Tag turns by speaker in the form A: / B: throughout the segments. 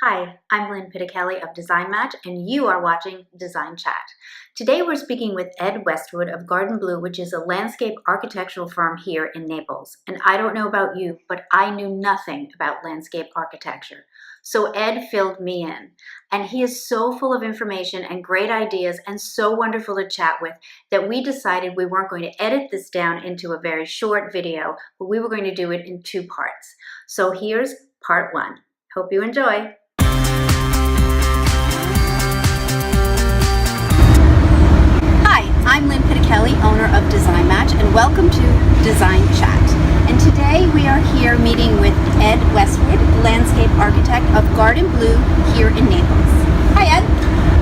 A: Hi, I'm Lynn Pitticelli of Design Match, and you are watching Design Chat. Today we're speaking with Ed Westwood of GardenBleu, which is a landscape architectural firm here in Naples. And I don't know about you, but I knew nothing about landscape architecture. So Ed filled me in, and he is so full of information and great ideas and so wonderful to chat with that we decided we weren't going to edit this down into a very short video, but we were going to do it in two parts. So here's part one. Hope you enjoy. Hi, I'm Lynn Pitticelli, owner of Design Match, and welcome to Design Chat. And today we are here meeting with Ed Westwood, landscape architect of GardenBleu here in Naples. Hi, Ed.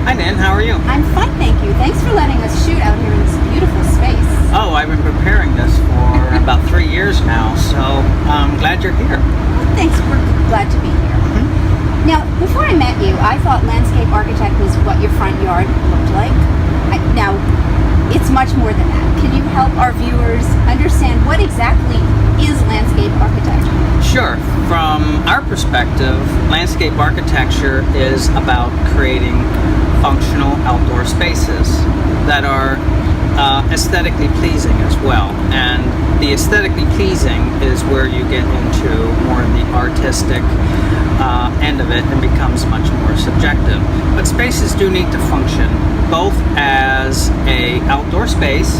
B: Hi, Nan. How are you?
A: I'm fine, thank you. Thanks for letting us shoot out here in this beautiful space.
B: Oh, I've been preparing this for about 3 years now, so I'm glad you're here.
A: Well, thanks. We're glad to be here. Now, before I met you, I thought landscape architect was what your front yard looked like. Now, it's much more than that. Can you help our viewers understand what exactly is landscape architecture?
B: Sure. From our perspective, landscape architecture is about creating functional outdoor spaces that are aesthetically pleasing as well. And the aesthetically pleasing is where you get into more of the artistic end of it and becomes much more subjective. But spaces do need to function both as a outdoor space,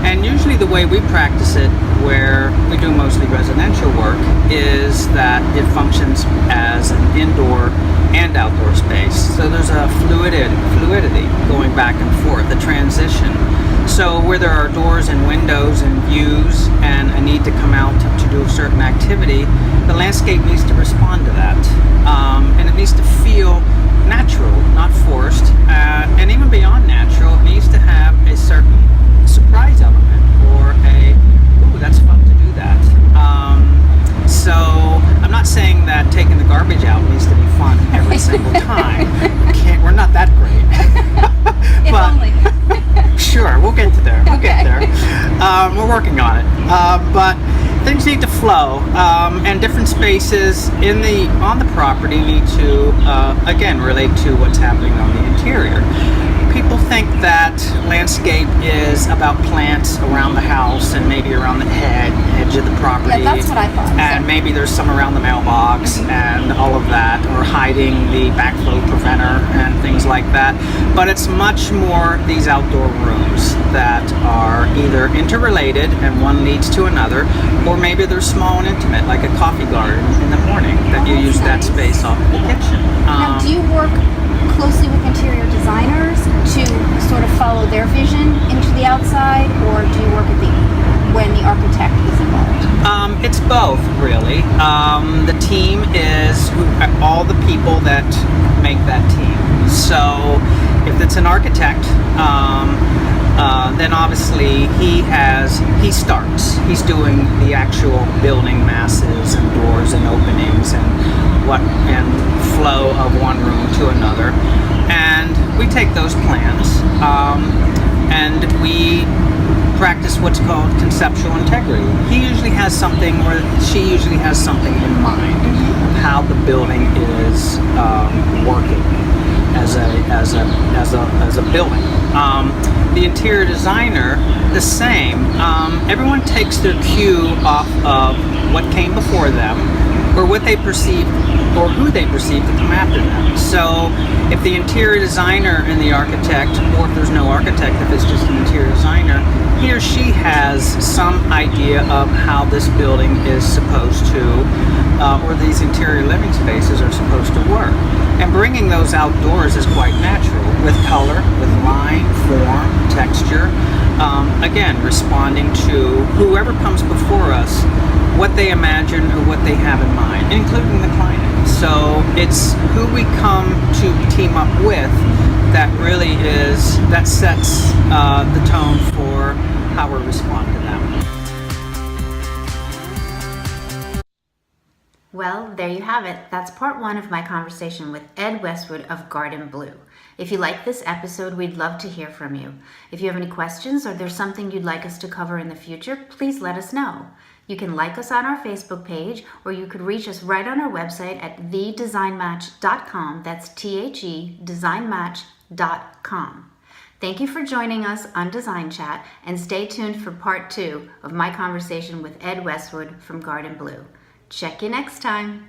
B: and usually the way we practice it, where we do mostly residential work, is that it functions as an indoor and outdoor space. So there's a fluidity going back and forth, the transition. So where there are doors and windows and views and a need to come out to do a certain activity, the landscape needs to respond to that. And it needs to feel natural, not forced. And even beyond natural, it needs to have a certain surprise element or ooh, that's fun to do that. So I'm not saying that taking the garbage out needs to be fun every single time. We're not that great.
A: If only.
B: Sure, we'll get to there. We'll get there. We're working on it. But things need to flow, and different spaces on the property need to again relate to what's happening on the interior. People think that landscape is about plants around the house and maybe around the edge of the property.
A: Yeah, that's what I thought.
B: And maybe there's some around the mailbox and all of that, or hiding the backflow preventer and things like that. But it's much more these outdoor rooms that are either interrelated and one leads to another, or maybe they're small and intimate, like a coffee garden in the morning that you use that space off the kitchen.
A: Now, do you work closely with interior designers to sort of follow their vision into the outside, or do you work when the architect is involved?
B: It's both, really. The team is all the people that make that team. So if it's an architect, then obviously he starts. He's doing the actual building masses and doors and openings and flow of one room to another. And we take those plans and we practice what's called conceptual integrity. He usually has something, or she usually has something in mind of how the building is working as a building. The interior designer, the same. Everyone takes their cue off of what came before them, or what they perceive, or who they perceive to come after them. So if the interior designer and the architect, or if there's no architect, if it's just an interior designer, he or she has some idea of how this building is supposed to, or these interior living spaces are supposed to work. And bringing those outdoors is quite natural, with color, with line, form, texture. Again, responding to whoever comes before us, what they imagine or what they have in mind, including the client. So it's who we come to team up with that sets the tone for how we respond to them.
A: Well, there you have it. That's part one of my conversation with Ed Westwood of GardenBleu. If you like this episode, we'd love to hear from you. If you have any questions or there's something you'd like us to cover in the future, please let us know. You can like us on our Facebook page, or you could reach us right on our website at thedesignmatch.com. That's THE designmatch.com. Thank you for joining us on Design Chat, and stay tuned for part 2 of my conversation with Ed Westwood from GardenBleu. Check you next time.